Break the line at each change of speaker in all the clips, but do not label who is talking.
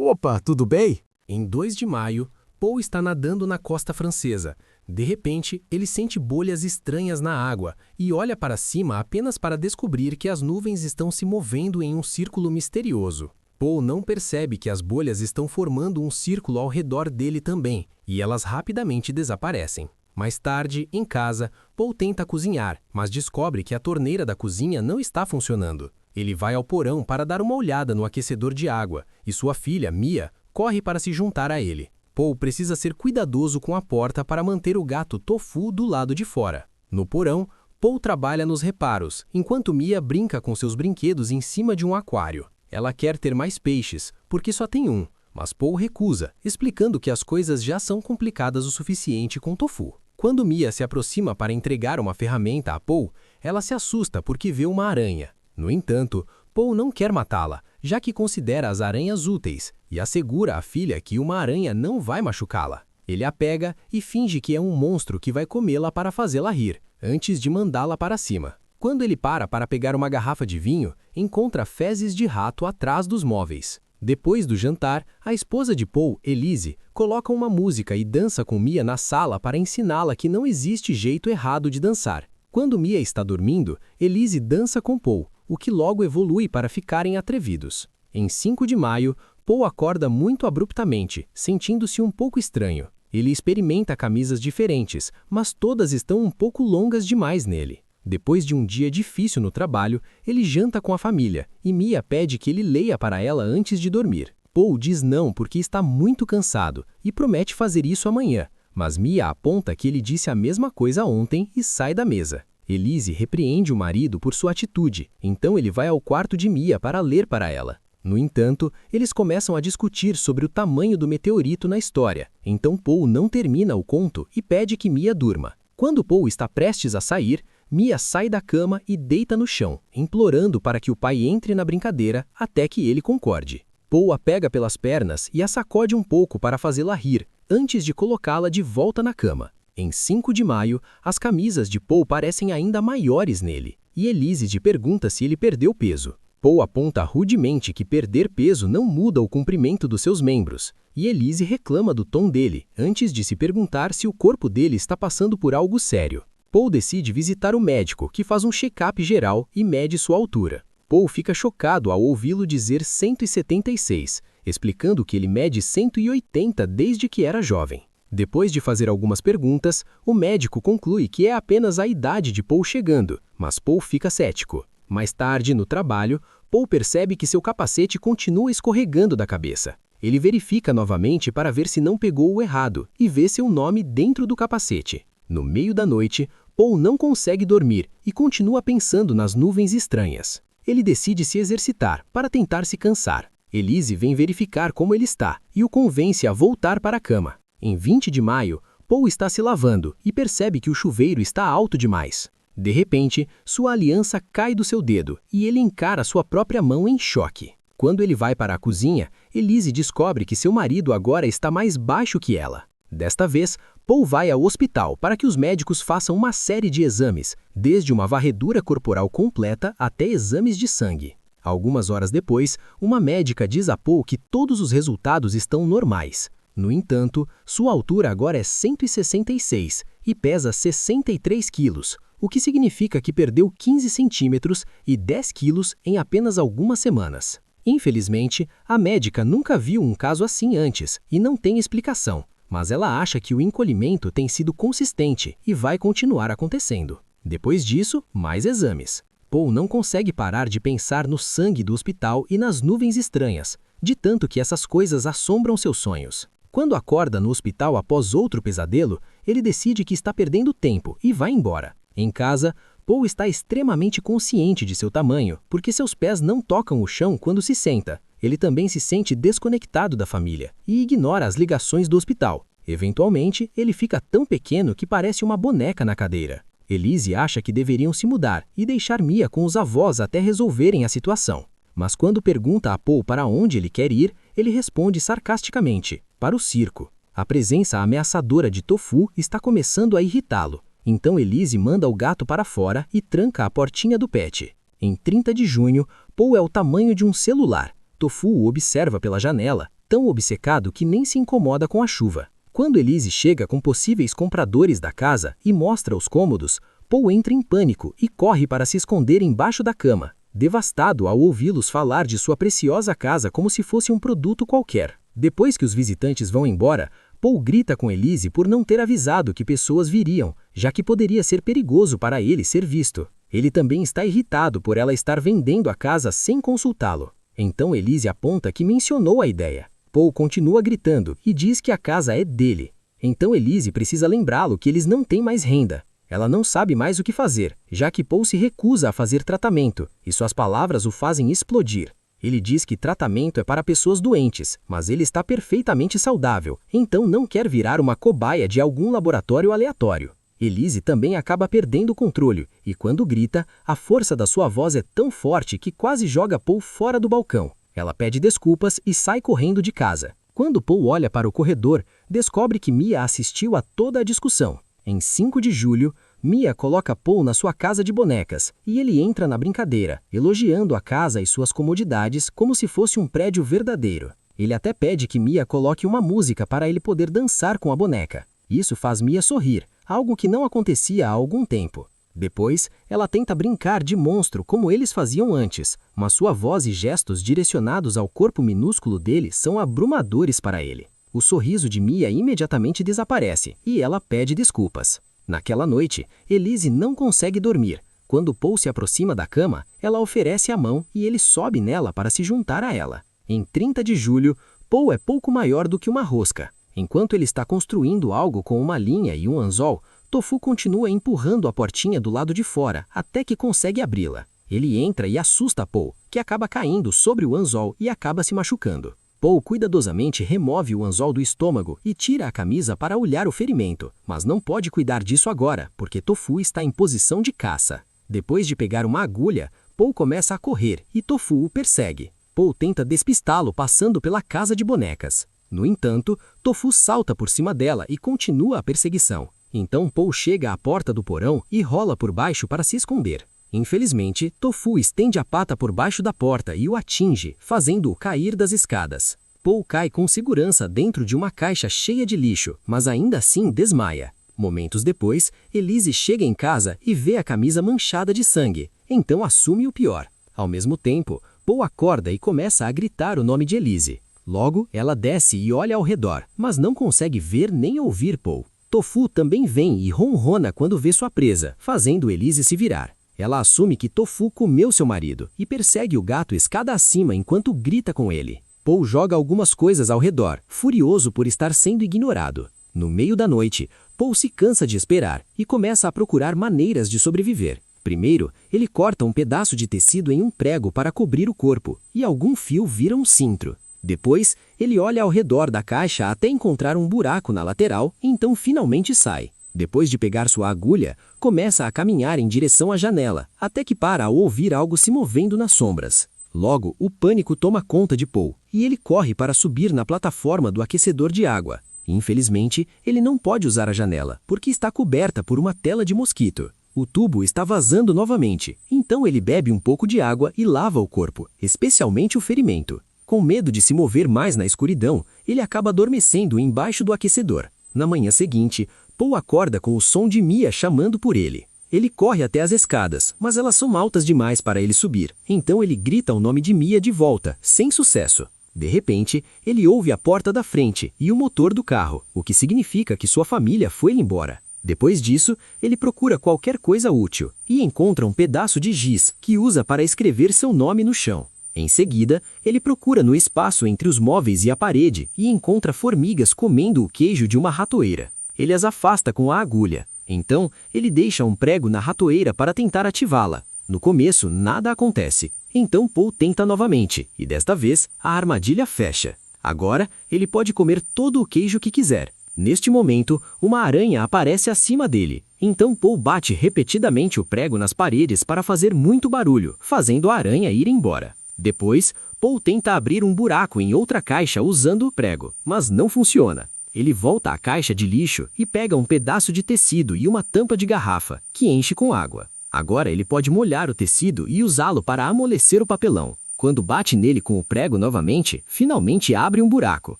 Opa, tudo bem?
Em 2 de maio, Paul está nadando na costa francesa. De repente, ele sente bolhas estranhas na água e olha para cima apenas para descobrir que as nuvens estão se movendo em um círculo misterioso. Paul não percebe que as bolhas estão formando um círculo ao redor dele também, e elas rapidamente desaparecem. Mais tarde, em casa, Paul tenta cozinhar, mas descobre que a torneira da cozinha não está funcionando. Ele vai ao porão para dar uma olhada no aquecedor de água, e sua filha, Mia, corre para se juntar a ele. Paul precisa ser cuidadoso com a porta para manter o gato Tofu do lado de fora. No porão, Paul trabalha nos reparos, enquanto Mia brinca com seus brinquedos em cima de um aquário. Ela quer ter mais peixes, porque só tem um, mas Paul recusa, explicando que as coisas já são complicadas o suficiente com Tofu. Quando Mia se aproxima para entregar uma ferramenta a Paul, ela se assusta porque vê uma aranha. No entanto, Paul não quer matá-la, já que considera as aranhas úteis, e assegura à filha que uma aranha não vai machucá-la. Ele a pega e finge que é um monstro que vai comê-la para fazê-la rir, antes de mandá-la para cima. Quando ele para pegar uma garrafa de vinho, encontra fezes de rato atrás dos móveis. Depois do jantar, a esposa de Paul, Elise, coloca uma música e dança com Mia na sala para ensiná-la que não existe jeito errado de dançar. Quando Mia está dormindo, Elise dança com Paul, o que logo evolui para ficarem atrevidos. Em 5 de maio, Paul acorda muito abruptamente, sentindo-se um pouco estranho. Ele experimenta camisas diferentes, mas todas estão um pouco longas demais nele. Depois de um dia difícil no trabalho, ele janta com a família, e Mia pede que ele leia para ela antes de dormir. Paul diz não porque está muito cansado, e promete fazer isso amanhã, mas Mia aponta que ele disse a mesma coisa ontem e sai da mesa. Elise repreende o marido por sua atitude, então ele vai ao quarto de Mia para ler para ela. No entanto, eles começam a discutir sobre o tamanho do meteorito na história, então Paul não termina o conto e pede que Mia durma. Quando Paul está prestes a sair, Mia sai da cama e deita no chão, implorando para que o pai entre na brincadeira até que ele concorde. Paul a pega pelas pernas e a sacode um pouco para fazê-la rir, antes de colocá-la de volta na cama. Em 5 de maio, as camisas de Paul parecem ainda maiores nele, e Elise pergunta se ele perdeu peso. Paul aponta rudemente que perder peso não muda o comprimento dos seus membros, e Elise reclama do tom dele, antes de se perguntar se o corpo dele está passando por algo sério. Paul decide visitar o médico, que faz um check-up geral e mede sua altura. Paul fica chocado ao ouvi-lo dizer 176, explicando que ele mede 180 desde que era jovem. Depois de fazer algumas perguntas, o médico conclui que é apenas a idade de Paul chegando, mas Paul fica cético. Mais tarde, no trabalho, Paul percebe que seu capacete continua escorregando da cabeça. Ele verifica novamente para ver se não pegou o errado e vê seu nome dentro do capacete. No meio da noite, Paul não consegue dormir e continua pensando nas nuvens estranhas. Ele decide se exercitar para tentar se cansar. Elise vem verificar como ele está e o convence a voltar para a cama. Em 20 de maio, Paul está se lavando e percebe que o chuveiro está alto demais. De repente, sua aliança cai do seu dedo e ele encara sua própria mão em choque. Quando ele vai para a cozinha, Elise descobre que seu marido agora está mais baixo que ela. Desta vez, Paul vai ao hospital para que os médicos façam uma série de exames, desde uma varredura corporal completa até exames de sangue. Algumas horas depois, uma médica diz a Paul que todos os resultados estão normais. No entanto, sua altura agora é 166 e pesa 63 quilos, o que significa que perdeu 15 centímetros e 10 quilos em apenas algumas semanas. Infelizmente, a médica nunca viu um caso assim antes e não tem explicação, mas ela acha que o encolhimento tem sido consistente e vai continuar acontecendo. Depois disso, mais exames. Paul não consegue parar de pensar no sangue do hospital e nas nuvens estranhas, de tanto que essas coisas assombram seus sonhos. Quando acorda no hospital após outro pesadelo, ele decide que está perdendo tempo e vai embora. Em casa, Paul está extremamente consciente de seu tamanho, porque seus pés não tocam o chão quando se senta. Ele também se sente desconectado da família e ignora as ligações do hospital. Eventualmente, ele fica tão pequeno que parece uma boneca na cadeira. Elise acha que deveriam se mudar e deixar Mia com os avós até resolverem a situação. Mas quando pergunta a Paul para onde ele quer ir, ele responde sarcasticamente: para o circo. A presença ameaçadora de Tofu está começando a irritá-lo. Então Elise manda o gato para fora e tranca a portinha do pet. Em 30 de junho, Paul é o tamanho de um celular. Tofu o observa pela janela tão obcecado que nem se incomoda com a chuva. Quando Elise chega com possíveis compradores da casa e mostra os cômodos, Paul entra em pânico e corre para se esconder embaixo da cama, devastado ao ouvi-los falar de sua preciosa casa como se fosse um produto qualquer. Depois que os visitantes vão embora, Paul grita com Elise por não ter avisado que pessoas viriam, já que poderia ser perigoso para ele ser visto. Ele também está irritado por ela estar vendendo a casa sem consultá-lo. Então Elise aponta que mencionou a ideia. Paul continua gritando e diz que a casa é dele. Então Elise precisa lembrá-lo que eles não têm mais renda. Ela não sabe mais o que fazer, já que Paul se recusa a fazer tratamento, e suas palavras o fazem explodir. Ele diz que tratamento é para pessoas doentes, mas ele está perfeitamente saudável, então não quer virar uma cobaia de algum laboratório aleatório. Elise também acaba perdendo o controle, e quando grita, a força da sua voz é tão forte que quase joga Paul fora do balcão. Ela pede desculpas e sai correndo de casa. Quando Paul olha para o corredor, descobre que Mia assistiu a toda a discussão. Em 5 de julho, Mia coloca Paul na sua casa de bonecas e ele entra na brincadeira, elogiando a casa e suas comodidades como se fosse um prédio verdadeiro. Ele até pede que Mia coloque uma música para ele poder dançar com a boneca. Isso faz Mia sorrir, algo que não acontecia há algum tempo. Depois, ela tenta brincar de monstro como eles faziam antes, mas sua voz e gestos direcionados ao corpo minúsculo dele são abrumadores para ele. O sorriso de Mia imediatamente desaparece e ela pede desculpas. Naquela noite, Elise não consegue dormir. Quando Paul se aproxima da cama, ela oferece a mão e ele sobe nela para se juntar a ela. Em 30 de julho, Paul é pouco maior do que uma rosca. Enquanto ele está construindo algo com uma linha e um anzol, Tofu continua empurrando a portinha do lado de fora até que consegue abri-la. Ele entra e assusta Paul, que acaba caindo sobre o anzol e acaba se machucando. Paul cuidadosamente remove o anzol do estômago e tira a camisa para olhar o ferimento, mas não pode cuidar disso agora, porque Tofu está em posição de caça. Depois de pegar uma agulha, Paul começa a correr e Tofu o persegue. Paul tenta despistá-lo passando pela casa de bonecas. No entanto, Tofu salta por cima dela e continua a perseguição. Então Paul chega à porta do porão e rola por baixo para se esconder. Infelizmente, Tofu estende a pata por baixo da porta e o atinge, fazendo-o cair das escadas. Paul cai com segurança dentro de uma caixa cheia de lixo, mas ainda assim desmaia. Momentos depois, Elise chega em casa e vê a camisa manchada de sangue, então assume o pior. Ao mesmo tempo, Paul acorda e começa a gritar o nome de Elise. Logo, ela desce e olha ao redor, mas não consegue ver nem ouvir Paul. Tofu também vem e ronrona quando vê sua presa, fazendo Elise se virar. Ela assume que Tofu comeu seu marido e persegue o gato escada acima enquanto grita com ele. Paul joga algumas coisas ao redor, furioso por estar sendo ignorado. No meio da noite, Paul se cansa de esperar e começa a procurar maneiras de sobreviver. Primeiro, ele corta um pedaço de tecido em um prego para cobrir o corpo, e algum fio vira um cinto. Depois, ele olha ao redor da caixa até encontrar um buraco na lateral, e então finalmente sai. Depois de pegar sua agulha, começa a caminhar em direção à janela, até que para ao ouvir algo se movendo nas sombras. Logo, o pânico toma conta de Paul, e ele corre para subir na plataforma do aquecedor de água. Infelizmente, ele não pode usar a janela, porque está coberta por uma tela de mosquito. O tubo está vazando novamente, então ele bebe um pouco de água e lava o corpo, especialmente o ferimento. Com medo de se mover mais na escuridão, ele acaba adormecendo embaixo do aquecedor. Na manhã seguinte, Paul acorda com o som de Mia chamando por ele. Ele corre até as escadas, mas elas são altas demais para ele subir. Então ele grita o nome de Mia de volta, sem sucesso. De repente, ele ouve a porta da frente e o motor do carro, o que significa que sua família foi embora. Depois disso, ele procura qualquer coisa útil e encontra um pedaço de giz que usa para escrever seu nome no chão. Em seguida, ele procura no espaço entre os móveis e a parede e encontra formigas comendo o queijo de uma ratoeira. Ele as afasta com a agulha. Então, ele deixa um prego na ratoeira para tentar ativá-la. No começo, nada acontece. Então Paul tenta novamente, e desta vez, a armadilha fecha. Agora, ele pode comer todo o queijo que quiser. Neste momento, uma aranha aparece acima dele. Então Paul bate repetidamente o prego nas paredes para fazer muito barulho, fazendo a aranha ir embora. Depois, Paul tenta abrir um buraco em outra caixa usando o prego, mas não funciona. Ele volta à caixa de lixo e pega um pedaço de tecido e uma tampa de garrafa, que enche com água. Agora ele pode molhar o tecido e usá-lo para amolecer o papelão.
Quando bate nele com o prego novamente, finalmente abre um buraco.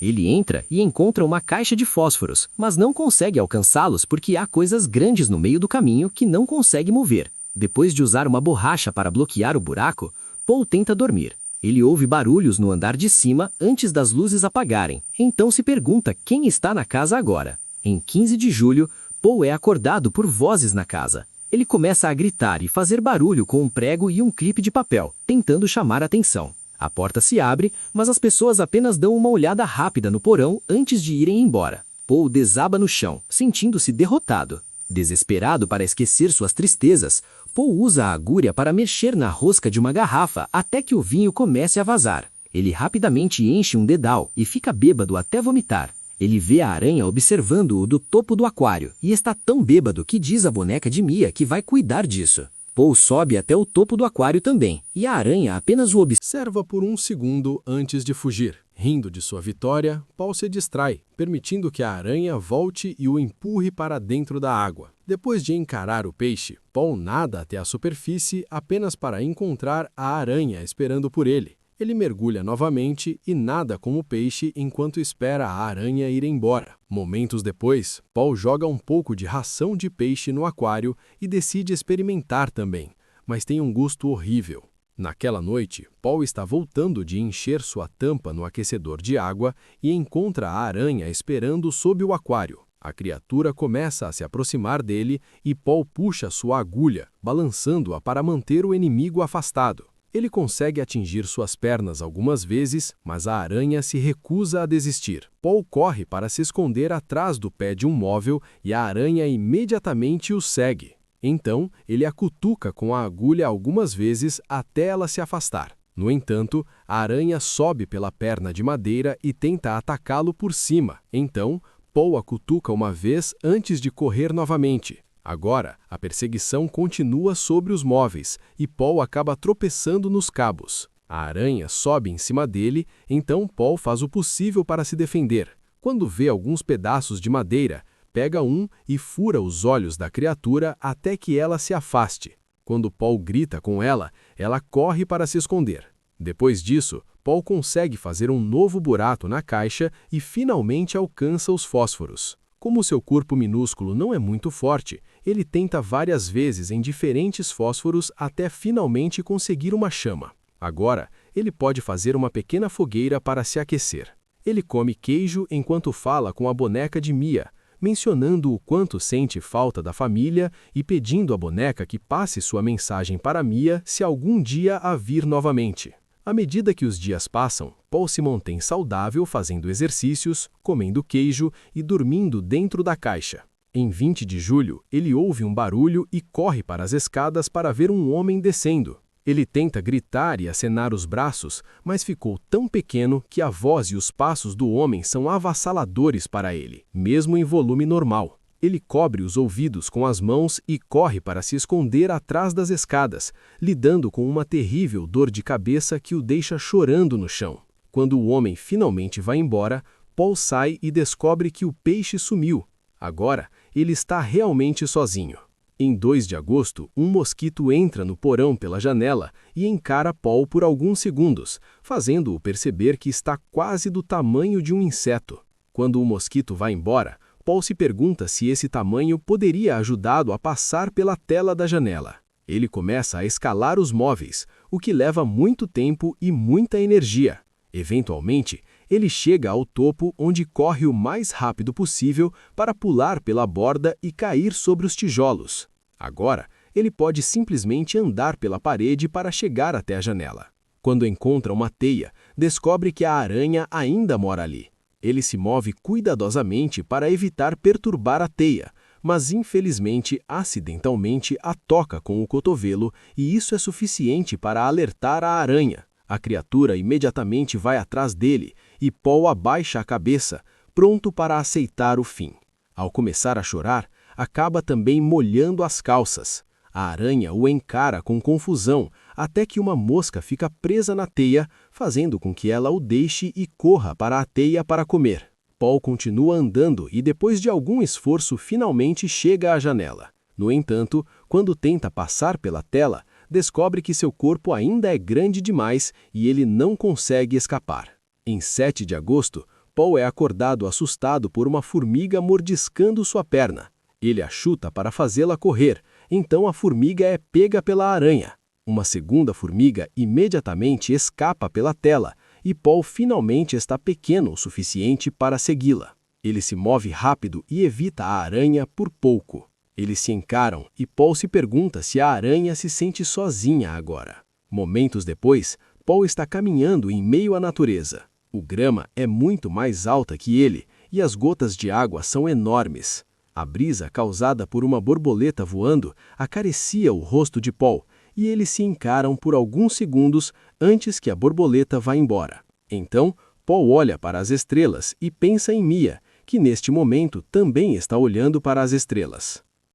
Ele entra e encontra uma caixa de fósforos, mas não consegue alcançá-los porque há coisas grandes no meio do caminho que não consegue mover. Depois de usar uma borracha para bloquear o buraco, Paul tenta dormir. Ele ouve barulhos no andar de cima antes das luzes apagarem, então se pergunta quem está na casa agora. Em 15 de julho, Paul é acordado por vozes na casa. Ele começa a gritar e fazer barulho com um prego e um clipe de papel, tentando chamar a atenção. A porta se abre, mas as pessoas apenas dão uma olhada rápida no porão antes de irem embora. Paul desaba no chão, sentindo-se derrotado. Desesperado para esquecer suas tristezas, Paul usa a agulha para mexer na rosca de uma garrafa até que o vinho comece a vazar. Ele rapidamente enche um dedal e fica bêbado até vomitar. Ele vê a aranha observando-o do topo do aquário e está tão bêbado que diz à boneca de Mia que vai cuidar disso. Paul sobe até o topo do aquário também, e a aranha apenas o
Observa por um segundo antes de fugir. Rindo de sua vitória, Paul se distrai, permitindo que a aranha volte e o empurre para dentro da água. Depois de encarar o peixe, Paul nada até a superfície apenas para encontrar a aranha esperando por ele. Ele mergulha novamente e nada com o peixe enquanto espera a aranha ir embora. Momentos depois, Paul joga um pouco de ração de peixe no aquário e decide experimentar também, mas tem um gosto horrível. Naquela noite, Paul está voltando de encher sua tampa no aquecedor de água e encontra a aranha esperando sob o aquário. A criatura começa a se aproximar dele e Paul puxa sua agulha, balançando-a para manter o inimigo afastado. Ele consegue atingir suas pernas algumas vezes, mas a aranha se recusa a desistir. Paul corre para se esconder atrás do pé de um móvel e a aranha imediatamente o segue. Então, ele a cutuca com a agulha algumas vezes até ela se afastar. No entanto, a aranha sobe pela perna de madeira e tenta atacá-lo por cima. Então, Paul a cutuca uma vez antes de correr novamente. Agora, a perseguição continua sobre os móveis e Paul acaba tropeçando nos cabos. A aranha sobe em cima dele, então Paul faz o possível para se defender. Quando vê alguns pedaços de madeira, pega um e fura os olhos da criatura até que ela se afaste. Quando Paul grita com ela, ela corre para se esconder. Depois disso, Paul consegue fazer um novo buraco na caixa e finalmente alcança os fósforos. Como seu corpo minúsculo não é muito forte, ele tenta várias vezes em diferentes fósforos até finalmente conseguir uma chama. Agora, ele pode fazer uma pequena fogueira para se aquecer. Ele come queijo enquanto fala com a boneca de Mia, mencionando o quanto sente falta da família e pedindo à boneca que passe sua mensagem para Mia se algum dia a vir novamente. À medida que os dias passam, Paul se mantém saudável fazendo exercícios, comendo queijo e dormindo dentro da caixa. Em 20 de julho, ele ouve um barulho e corre para as escadas para ver um homem descendo. Ele tenta gritar e acenar os braços, mas ficou tão pequeno que a voz e os passos do homem são avassaladores para ele, mesmo em volume normal. Ele cobre os ouvidos com as mãos e corre para se esconder atrás das escadas, lidando com uma terrível dor de cabeça que o deixa chorando no chão. Quando o homem finalmente vai embora, Paul sai e descobre que o peixe sumiu. Agora, ele está realmente sozinho. Em 2 de agosto, um mosquito entra no porão pela janela e encara Paul por alguns segundos, fazendo-o perceber que está quase do tamanho de um inseto. Quando o mosquito vai embora, Paul se pergunta se esse tamanho poderia ajudá-lo a passar pela tela da janela. Ele começa a escalar os móveis, o que leva muito tempo e muita energia. Eventualmente, ele chega ao topo onde corre o mais rápido possível para pular pela borda e cair sobre os tijolos. Agora, ele pode simplesmente andar pela parede para chegar até a janela. Quando encontra uma teia, descobre que a aranha ainda mora ali. Ele se move cuidadosamente para evitar perturbar a teia, mas infelizmente, acidentalmente, a toca com o cotovelo e isso é suficiente para alertar a aranha. A criatura imediatamente vai atrás dele e Paul abaixa a cabeça, pronto para aceitar o fim. Ao começar a chorar, acaba também molhando as calças. A aranha o encara com confusão, até que uma mosca fica presa na teia, fazendo com que ela o deixe e corra para a teia para comer. Paul continua andando e depois de algum esforço finalmente chega à janela. No entanto, quando tenta passar pela tela,
descobre que seu corpo ainda é grande demais e ele não consegue escapar. Em 7 de agosto, Paul é acordado assustado por uma formiga mordiscando sua perna. Ele a chuta para fazê-la correr, então a formiga é pega pela aranha. Uma segunda formiga imediatamente escapa pela tela e Paul finalmente está pequeno o suficiente para segui-la. Ele se move rápido e evita a aranha por pouco. Eles se encaram e Paul se pergunta se a aranha se sente sozinha agora. Momentos depois, Paul está caminhando em meio à natureza. O grama é muito mais alta que ele e as gotas de água são enormes. A brisa causada por uma borboleta voando acaricia o rosto de Paul e eles se encaram por alguns segundos antes que a borboleta vá embora. Então, Paul olha para as estrelas e pensa em Mia, que neste momento também está olhando para as estrelas.